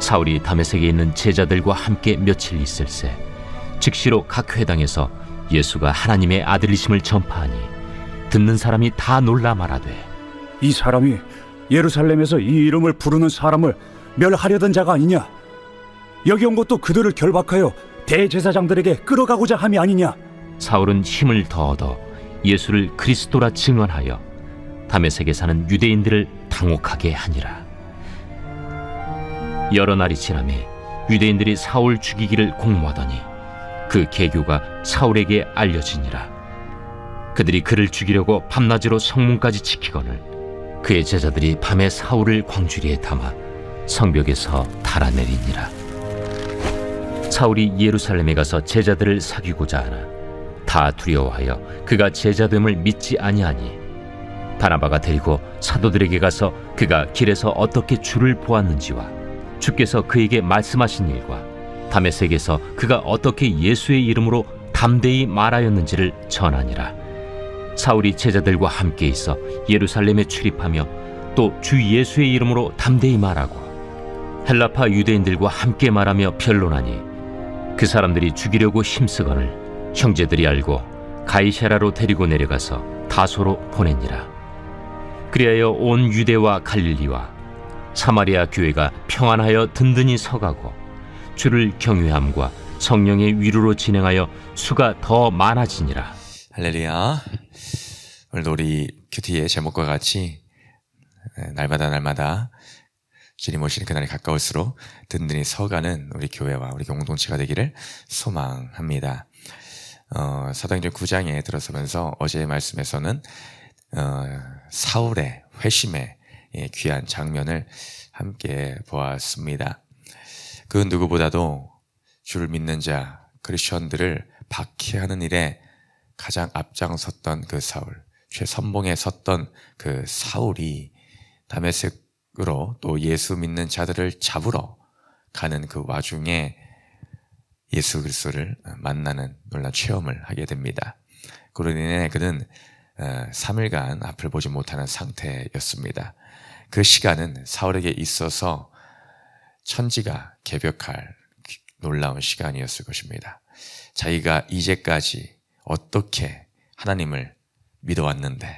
사울이 다메섹에 있는 제자들과 함께 며칠 있을새 즉시로 각 회당에서 예수가 하나님의 아들이심을 전파하니 듣는 사람이 다 놀라 말하되, 이 사람이 예루살렘에서 이 이름을 부르는 사람을 멸하려던 자가 아니냐? 여기 온 것도 그들을 결박하여 대제사장들에게 끌어가고자 함이 아니냐? 사울은 힘을 더 얻어 예수를 그리스도라 증언하여 다메섹에 사는 유대인들을 당혹하게 하니라. 여러 날이 지나매 유대인들이 사울 죽이기를 공모하더니 그 계교가 사울에게 알려지니라. 그들이 그를 죽이려고 밤낮으로 성문까지 지키거늘 그의 제자들이 밤에 사울을 광주리에 담아 성벽에서 달아내리니라. 사울이 예루살렘에 가서 제자들을 사귀고자 하나 다 두려워하여 그가 제자됨을 믿지 아니하니 바나바가 데리고 사도들에게 가서 그가 길에서 어떻게 주를 보았는지와 주께서 그에게 말씀하신 일과 다메섹에서 그가 어떻게 예수의 이름으로 담대히 말하였는지를 전하니라. 사울이 제자들과 함께 있어 예루살렘에 출입하며 또 주 예수의 이름으로 담대히 말하고 헬라파 유대인들과 함께 말하며 변론하니 그 사람들이 죽이려고 힘쓰거늘 형제들이 알고 가이사랴로 데리고 내려가서 다소로 보내니라. 그리하여 온 유대와 갈릴리와 사마리아 교회가 평안하여 든든히 서가고 주를 경외함과 성령의 위로로 진행하여 수가 더 많아지니라. 할렐루야. 오늘도 우리 큐티의 제목과 같이 날마다 주님 오시는 그날이 가까울수록 든든히 서가는 우리 교회와 우리 공동체가 되기를 소망합니다. 사도행전 9장에 들어서면서 어제의 말씀에서는 사울의 회심의 귀한 장면을 함께 보았습니다. 그 누구보다도 주를 믿는 자 크리스천들을 박해하는 일에 가장 앞장섰던 그 사울, 최선봉에 섰던 그 사울이 다메섹으로 또 예수 믿는 자들을 잡으러 가는 그 와중에 예수 그리스도를 만나는 놀라운 체험을 하게 됩니다. 그로 인해 그는 3일간 앞을 보지 못하는 상태였습니다. 그 시간은 사울에게 있어서 천지가 개벽할 놀라운 시간이었을 것입니다. 자기가 이제까지 어떻게 하나님을 믿어왔는데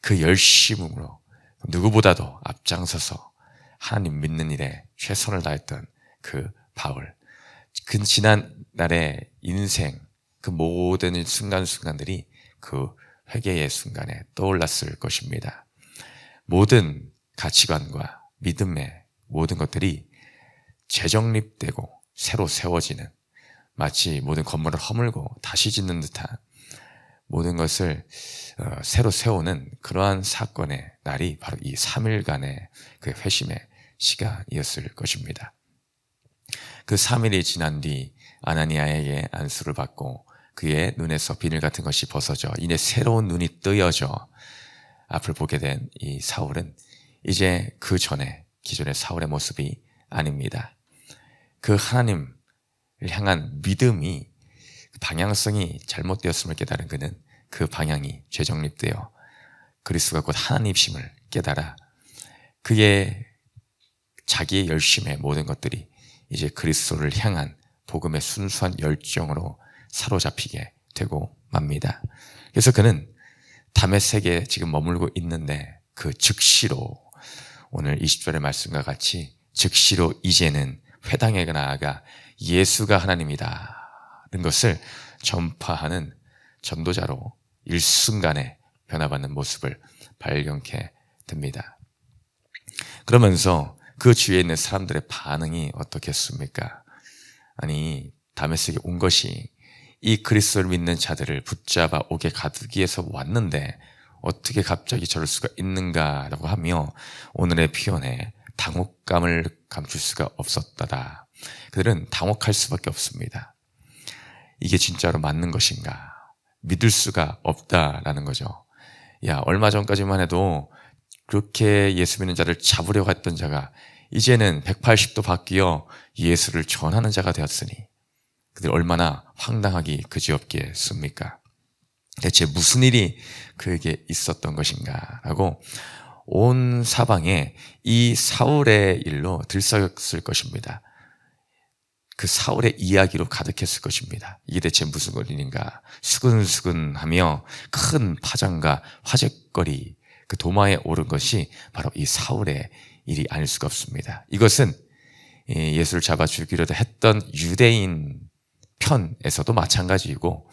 그 열심으로 누구보다도 앞장서서 하나님 믿는 일에 최선을 다했던 그 바울, 그 지난 날의 인생 그 모든 순간순간들이 그 회개의 순간에 떠올랐을 것입니다. 모든 가치관과 믿음의 모든 것들이 재정립되고 새로 세워지는, 마치 모든 건물을 허물고 다시 짓는 듯한 모든 것을 새로 세우는 그러한 사건의 날이 바로 이 3일간의 그 회심의 시간이었을 것입니다. 그 3일이 지난 뒤 아나니아에게 안수를 받고 그의 눈에서 비늘 같은 것이 벗어져 이내 새로운 눈이 뜨여져 앞을 보게 된 이 사울은 이제 그 전에 기존의 사울의 모습이 아닙니다. 그 하나님을 향한 믿음이 방향성이 잘못되었음을 깨달은 그는 그 방향이 재정립되어 그리스도가 곧 하나님이심을 깨달아 그의 자기의 열심의 모든 것들이 이제 그리스도를 향한 복음의 순수한 열정으로 사로잡히게 되고 맙니다. 그래서 그는 다메섹에 지금 머물고 있는데 그 즉시로 오늘 20절의 말씀과 같이 즉시로 이제는 회당에 나아가 예수가 하나님이다 는 것을 전파하는 전도자로 일순간에 변화받는 모습을 발견케 됩니다. 그러면서 그 주위에 있는 사람들의 반응이 어떻겠습니까? 아니, 다메섹에 온 것이 이 그리스도를 믿는 자들을 붙잡아 옥에 가두기 위해서 왔는데 어떻게 갑자기 저럴 수가 있는가라고 하며 오늘의 표현에 당혹감을 감출 수가 없었다다. 그들은 당혹할 수밖에 없습니다. 이게 진짜로 맞는 것인가? 믿을 수가 없다라는 거죠. 야, 얼마 전까지만 해도 그렇게 예수 믿는 자를 잡으려고 했던 자가 이제는 180도 바뀌어 예수를 전하는 자가 되었으니 그들 얼마나 황당하기 그지없겠습니까? 대체 무슨 일이 그에게 있었던 것인가? 라고 온 사방에 이 사울의 일로 들썩였을 것입니다. 그 사울의 이야기로 가득했을 것입니다. 이게 대체 무슨 일인가? 수근수근하며 큰 파장과 화제거리, 그 도마에 오른 것이 바로 이 사울의 일이 아닐 수가 없습니다. 이것은 예수를 잡아 죽이려도 했던 유대인 편에서도 마찬가지이고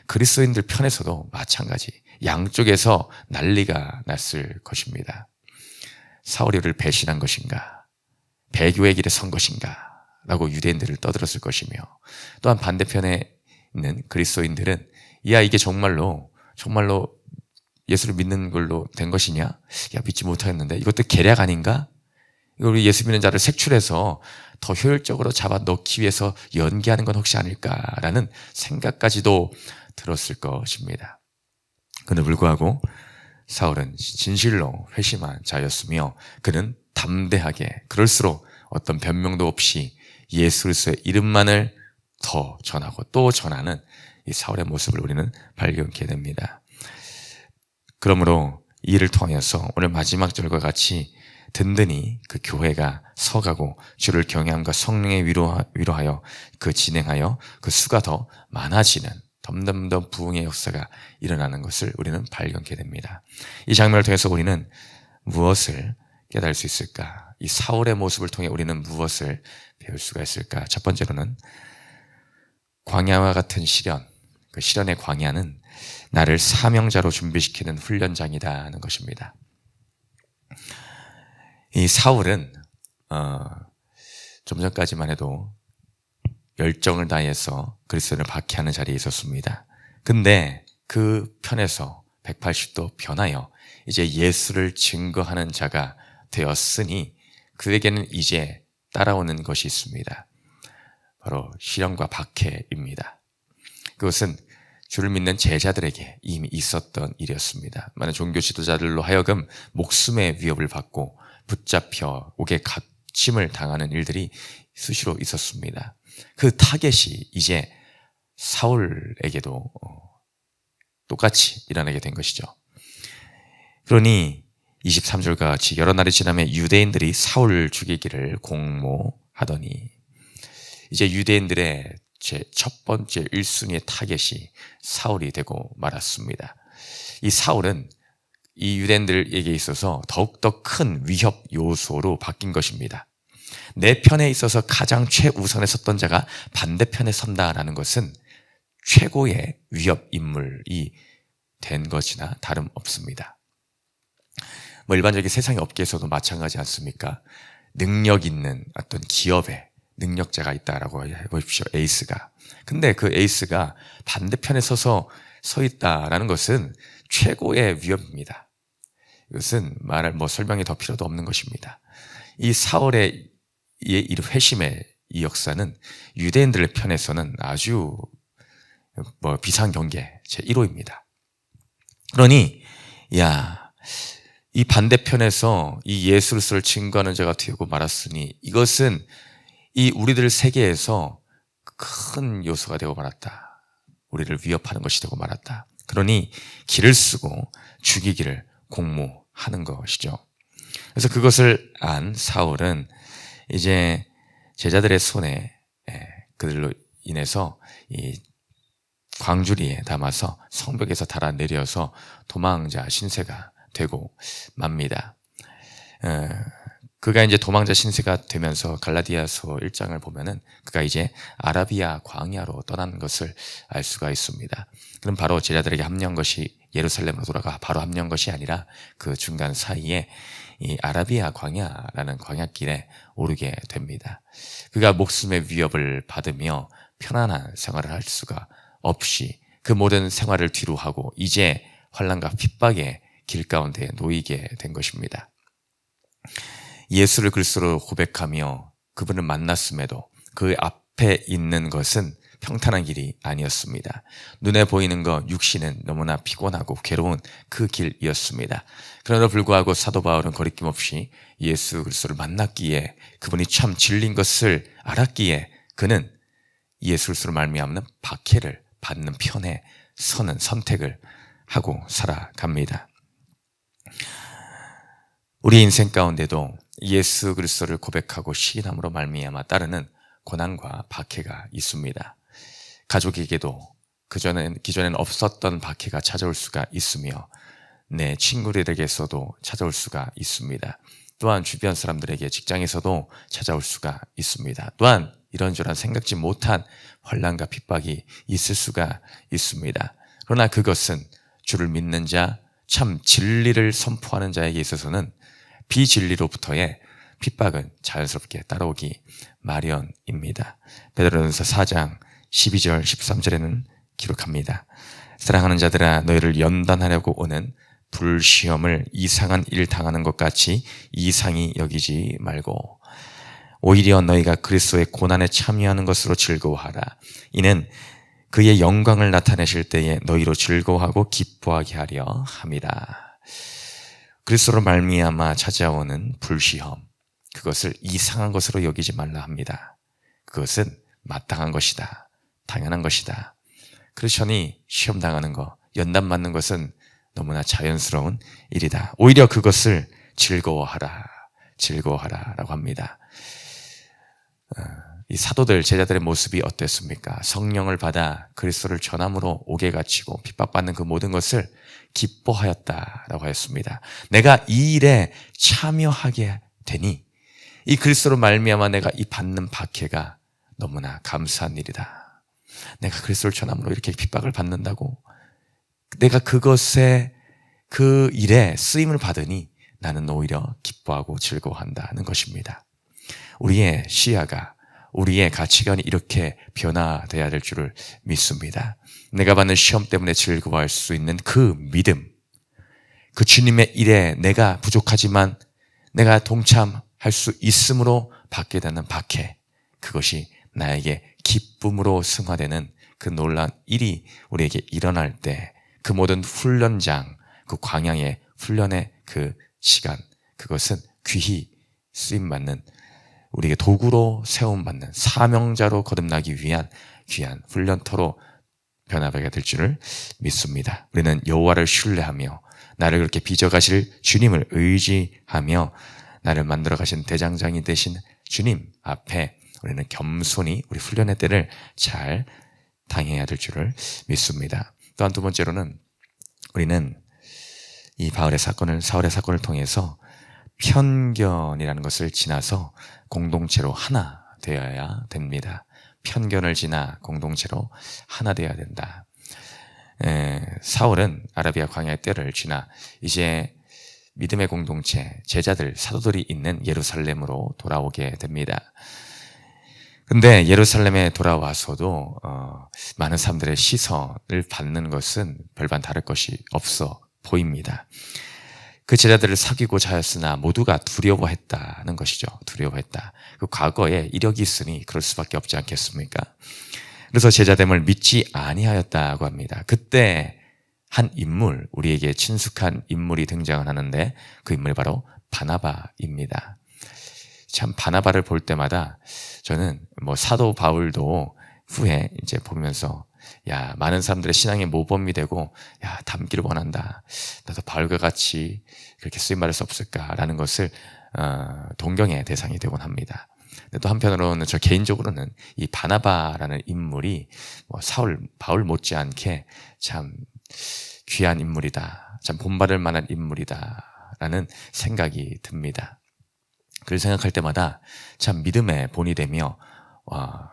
그리스도인들 편에서도 마찬가지, 양쪽에서 난리가 났을 것입니다. 사울이 우리를 배신한 것인가? 배교의 길에 선 것인가? 라고 유대인들을 떠들었을 것이며, 또한 반대편에 있는 그리스도인들은 야, 이게 정말로 예수를 믿는 걸로 된 것이냐? 야, 믿지 못하겠는데 이것도 계략 아닌가? 이거 우리 예수 믿는 자를 색출해서 더 효율적으로 잡아 넣기 위해서 연기하는 건 혹시 아닐까라는 생각까지도 들었을 것입니다. 그런데 불구하고 사울은 진실로 회심한 자였으며 그는 담대하게, 그럴수록 어떤 변명도 없이 예수 그리스도의 이름만을 더 전하고 또 전하는 이 사울의 모습을 우리는 발견하게 됩니다. 그러므로 이 일을 통해서 오늘 마지막 절과 같이 든든히 그 교회가 서가고 주를 경외함과 성령에 위로하여 그 진행하여 그 수가 더 많아지는 덤덤덤 부흥의 역사가 일어나는 것을 우리는 발견하게 됩니다. 이 장면을 통해서 우리는 무엇을 깨달을 수 있을까? 이 사울의 모습을 통해 우리는 무엇을 배울 수가 있을까? 첫 번째로는 광야와 같은 시련, 그 시련의 광야는 나를 사명자로 준비시키는 훈련장이다는 것입니다. 이 사울은 좀 전까지만 해도 열정을 다해서 그리스도를 박해하는 자리에 있었습니다. 근데 그 편에서 180도 변하여 이제 예수를 증거하는 자가 되었으니 그에게는 이제 따라오는 것이 있습니다. 바로 시련과 박해입니다. 그것은 주를 믿는 제자들에게 이미 있었던 일이었습니다. 많은 종교 지도자들로 하여금 목숨의 위협을 받고 붙잡혀 옥에 갇힘을 당하는 일들이 수시로 있었습니다. 그 타겟이 이제 사울에게도 똑같이 일어나게 된 것이죠. 그러니 23절과 같이 여러 날이 지나면 유대인들이 사울을 죽이기를 공모하더니, 이제 유대인들의 제 첫 번째 1순위의 타겟이 사울이 되고 말았습니다. 이 사울은 이 유대인들에게 있어서 더욱더 큰 위협 요소로 바뀐 것입니다. 내 편에 있어서 가장 최우선에 섰던 자가 반대편에 선다라는 것은 최고의 위협 인물이 된 것이나 다름없습니다. 일반적인 세상의 업계에서도 마찬가지 않습니까? 능력 있는 어떤 기업에 능력자가 있다라고 해보십시오. 에이스가. 근데 그 에이스가 반대편에 서 있다라는 것은 최고의 위협입니다. 이것은 설명이 더 필요도 없는 것입니다. 이 사울의 이 회심의 이 역사는 유대인들의 편에서는 아주 비상경계 제1호입니다. 그러니 이 반대편에서 이 예수 그리스도를 증거하는 자가 되고 말았으니 이것은 이 우리들 세계에서 큰 요소가 되고 말았다. 우리를 위협하는 것이 되고 말았다. 그러니 길을 쓰고 죽이기를 공모하는 것이죠. 그래서 그것을 안 사울은 이제 제자들의 손에 그들로 인해서 이 광주리에 담아서 성벽에서 달아 내려서 도망자 신세가 되고 맙니다. 그가 이제 도망자 신세가 되면서 갈라디아서 1장을 보면은 그가 이제 아라비아 광야로 떠난 것을 알 수가 있습니다. 그럼 바로 제자들에게 합류한 것이 예루살렘으로 돌아가 바로 합류한 것이 아니라 그 중간 사이에 이 아라비아 광야라는 광야길에 오르게 됩니다. 그가 목숨의 위협을 받으며 편안한 생활을 할 수가 없이 그 모든 생활을 뒤로 하고 이제 환난과 핍박의 길 가운데 놓이게 된 것입니다. 예수를 그리스도로 고백하며 그분을 만났음에도 그 앞에 있는 것은 평탄한 길이 아니었습니다. 눈에 보이는 것 육신은 너무나 피곤하고 괴로운 그 길이었습니다. 그러나 불구하고 사도 바울은 거리낌 없이 예수 그리스도를 만났기에 그분이 참 진리인 것을 알았기에 그는 예수 그리스도를 말미암는 박해를 받는 편에 서는 선택을 하고 살아갑니다. 우리 인생 가운데도 예수 그리스도를 고백하고 시인함으로 말미암아 따르는 고난과 박해가 있습니다. 가족에게도 기존엔 없었던 박해가 찾아올 수가 있으며 내 친구들에게서도 찾아올 수가 있습니다. 또한 주변 사람들에게 직장에서도 찾아올 수가 있습니다. 또한 이런저런 생각지 못한 환난과 핍박이 있을 수가 있습니다. 그러나 그것은 주를 믿는 자, 참 진리를 선포하는 자에게 있어서는 비진리로부터의 핍박은 자연스럽게 따라오기 마련입니다. 베드로전서 4장 12절 13절에는 기록합니다. 사랑하는 자들아, 너희를 연단하려고 오는 불시험을 이상한 일 당하는 것 같이 이상히 여기지 말고 오히려 너희가 그리스도의 고난에 참여하는 것으로 즐거워하라. 이는 그의 영광을 나타내실 때에 너희로 즐거워하고 기뻐하게 하려 함이라. 그리스도로 말미암아 찾아오는 불시험, 그것을 이상한 것으로 여기지 말라 합니다. 그것은 마땅한 것이다. 당연한 것이다. 크리스천이 시험 당하는 것, 연단 맞는 것은 너무나 자연스러운 일이다. 오히려 그것을 즐거워하라라고 합니다. 이 사도들, 제자들의 모습이 어땠습니까? 성령을 받아 그리스도를 전함으로 옥에 갇히고 핍박받는 그 모든 것을 기뻐하였다라고 하였습니다. 내가 이 일에 참여하게 되니 이 그리스도로 말미암아 내가 이 받는 박해가 너무나 감사한 일이다. 내가 그리스도를 전함으로 이렇게 핍박을 받는다고, 내가 그것에 그 일에 쓰임을 받으니 나는 오히려 기뻐하고 즐거워한다는 것입니다. 우리의 시야가, 우리의 가치관이 이렇게 변화되어야 될 줄을 믿습니다. 내가 받는 시험 때문에 즐거워할 수 있는 그 믿음, 그 주님의 일에 내가 부족하지만 내가 동참할 수 있음으로 받게 되는 박해, 그것이 나에게 기쁨으로 승화되는 그 놀라운 일이 우리에게 일어날 때, 그 모든 훈련장, 그 광야의 훈련의 그 시간, 그것은 귀히 쓰임받는, 우리에게 도구로 세움받는, 사명자로 거듭나기 위한 귀한 훈련터로 변화하게 될 줄을 믿습니다. 우리는 여호와를 신뢰하며 나를 그렇게 빚어가실 주님을 의지하며 나를 만들어 가신 대장장이 되신 주님 앞에 우리는 겸손히 우리 훈련의 때를 잘 당해야 될 줄을 믿습니다. 또한 두 번째로는 우리는 이 사울의 사건을 통해서 편견이라는 것을 지나서 공동체로 하나 되어야 됩니다. 편견을 지나 공동체로 하나 되어야 된다. 사울은 아라비아 광야의 때를 지나 이제 믿음의 공동체, 제자들, 사도들이 있는 예루살렘으로 돌아오게 됩니다. 근데 예루살렘에 돌아와서도 많은 사람들의 시선을 받는 것은 별반 다를 것이 없어 보입니다. 그 제자들을 사귀고자 하였으나 모두가 두려워했다는 것이죠. 두려워했다. 그 과거에 이력이 있으니 그럴 수밖에 없지 않겠습니까? 그래서 제자됨을 믿지 아니하였다고 합니다. 그때 한 인물, 우리에게 친숙한 인물이 등장을 하는데 그 인물이 바로 바나바입니다. 참 바나바를 볼 때마다 저는 사도 바울도 후에 이제 보면서 많은 사람들의 신앙의 모범이 되고 닮기를 원한다. 나도 바울과 같이 그렇게 쓰임받을 수 없을까라는 것을 동경의 대상이 되곤 합니다. 또 한편으로는 저 개인적으로는 이 바나바라는 인물이 바울 못지않게 참 귀한 인물이다. 참 본받을 만한 인물이다라는 생각이 듭니다. 그를 생각할 때마다 참 믿음의 본이 되며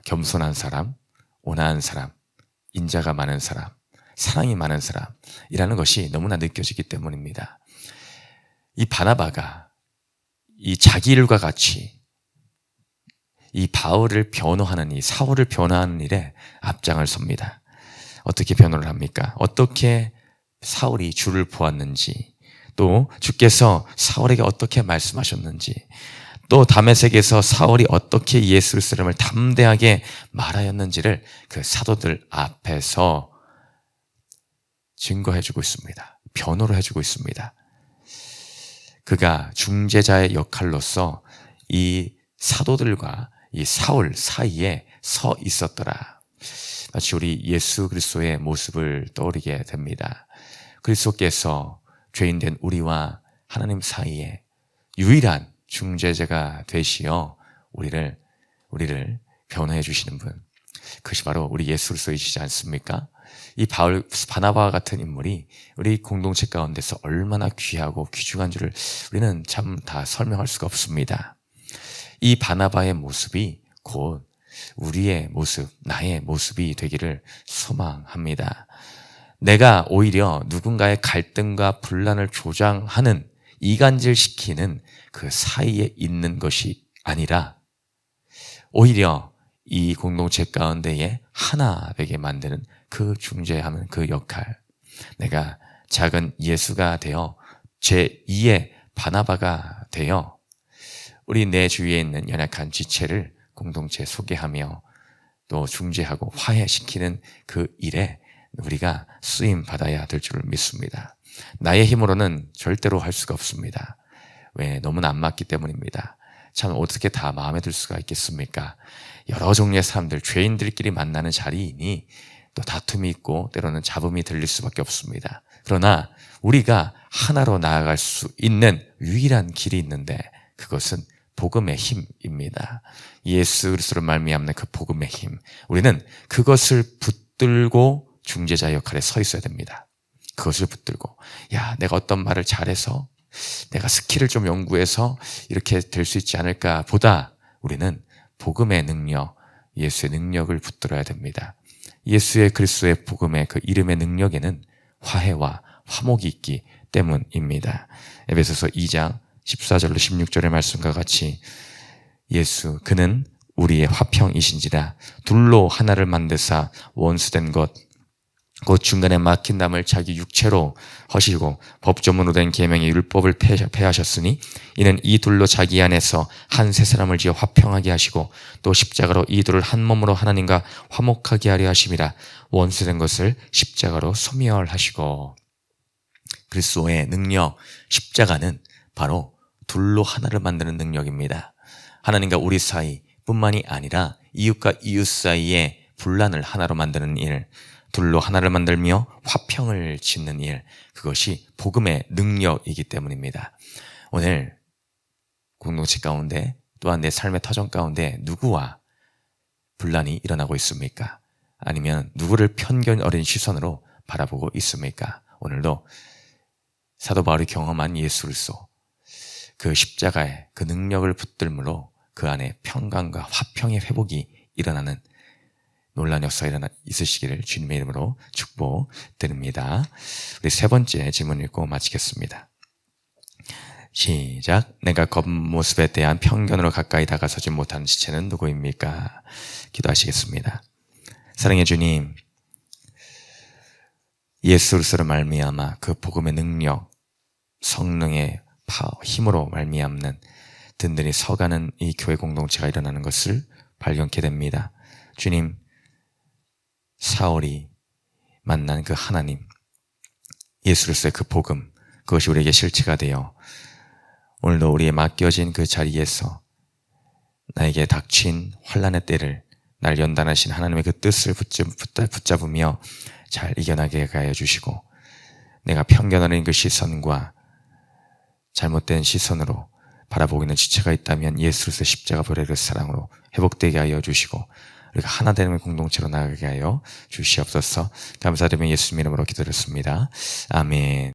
겸손한 사람, 온화한 사람, 인자가 많은 사람, 사랑이 많은 사람이라는 것이 너무나 느껴지기 때문입니다. 이 바나바가 이 자기 일과 같이 이 바울을 변호하는, 이 사울을 변호하는 일에 앞장을 섭니다. 어떻게 변호를 합니까? 어떻게 사울이 주를 보았는지, 또 주께서 사울에게 어떻게 말씀하셨는지, 또 다메섹에서 사울이 어떻게 예수 그리스도를 담대하게 말하였는지를 그 사도들 앞에서 증거해주고 있습니다. 변호를 해주고 있습니다. 그가 중재자의 역할로서 이 사도들과 이 사울 사이에 서 있었더라. 마치 우리 예수 그리스도의 모습을 떠올리게 됩니다. 그리스도께서 죄인된 우리와 하나님 사이에 유일한 중재자가 되시어 우리를 변호해 주시는 분, 그것이 바로 우리 예수 그리스도이시지 않습니까? 이 바나바와 같은 인물이 우리 공동체 가운데서 얼마나 귀하고 귀중한 줄을 우리는 참 다 설명할 수가 없습니다. 이 바나바의 모습이 곧 우리의 모습, 나의 모습이 되기를 소망합니다. 내가 오히려 누군가의 갈등과 분란을 조장하는, 이간질시키는 그 사이에 있는 것이 아니라 오히려 이 공동체 가운데에 하나 되게 만드는 그 중재하는 그 역할, 내가 작은 예수가 되어 제2의 바나바가 되어 우리 내 주위에 있는 연약한 지체를 공동체에 소개하며 또 중재하고 화해시키는 그 일에 우리가 쓰임 받아야 될 줄을 믿습니다. 나의 힘으로는 절대로 할 수가 없습니다. 왜? 너무나 안 맞기 때문입니다. 참 어떻게 다 마음에 들 수가 있겠습니까? 여러 종류의 사람들, 죄인들끼리 만나는 자리이니 또 다툼이 있고 때로는 잡음이 들릴 수밖에 없습니다. 그러나 우리가 하나로 나아갈 수 있는 유일한 길이 있는데 그것은 복음의 힘입니다. 예수 그리스도로 말미암는 그 복음의 힘, 우리는 그것을 붙들고 중재자 역할에 서 있어야 됩니다. 그것을 붙들고, 야, 내가 어떤 말을 잘해서 내가 스킬을 좀 연구해서 이렇게 될 수 있지 않을까 보다 우리는 복음의 능력, 예수의 능력을 붙들어야 됩니다. 예수의 그리스도의 복음의 그 이름의 능력에는 화해와 화목이 있기 때문입니다. 에베소서 2장 14절로 16절의 말씀과 같이 예수 그는 우리의 화평이신지라 둘로 하나를 만드사 원수된 것 곧 중간에 막힌 담을 자기 육체로 허시고 법조문으로 된 계명의 율법을 폐하셨으니 이는 이 둘로 자기 안에서 한 세 사람을 지어 화평하게 하시고 또 십자가로 이 둘을 한 몸으로 하나님과 화목하게 하려 하심이라. 원수된 것을 십자가로 소멸하시고. 그리스도의 능력, 십자가는 바로 둘로 하나를 만드는 능력입니다. 하나님과 우리 사이 뿐만이 아니라 이웃과 이웃 사이의 분란을 하나로 만드는 일, 둘로 하나를 만들며 화평을 짓는 일, 그것이 복음의 능력이기 때문입니다. 오늘 공동체 가운데 또한 내 삶의 터전 가운데 누구와 분란이 일어나고 있습니까? 아니면 누구를 편견 어린 시선으로 바라보고 있습니까? 오늘도 사도 바울이 경험한 예수 그리스도, 그 십자가의 그 능력을 붙들므로 그 안에 평강과 화평의 회복이 일어나는 놀라운 역사가 있으시기를 주님의 이름으로 축복드립니다. 우리 세 번째 질문 읽고 마치겠습니다. 시작. 내가 겉모습에 대한 편견으로 가까이 다가서지 못하는 지체는 누구입니까? 기도하시겠습니다. 사랑의 주님, 예수 그리스도로 말미암아 그 복음의 능력, 성령의 힘으로 말미암는 든든히 서가는 이 교회 공동체가 일어나는 것을 발견케 됩니다. 주님, 사울이 만난 그 하나님, 예수 그리스도의 그 복음, 그것이 우리에게 실체가 되어 오늘도 우리에 맡겨진 그 자리에서 나에게 닥친 환난의 때를 날 연단하신 하나님의 그 뜻을 붙잡으며 잘 이겨나게 하여 주시고, 내가 편견 어린 그 시선과 잘못된 시선으로 바라보고 있는 지체가 있다면 예수 그리스도의 십자가 보혈의 그 사랑으로 회복되게 하여 주시고 우리가 하나 되는 공동체로 나가게 하여 주시옵소서. 감사드리며 예수님 이름으로 기도드렸습니다. 아멘.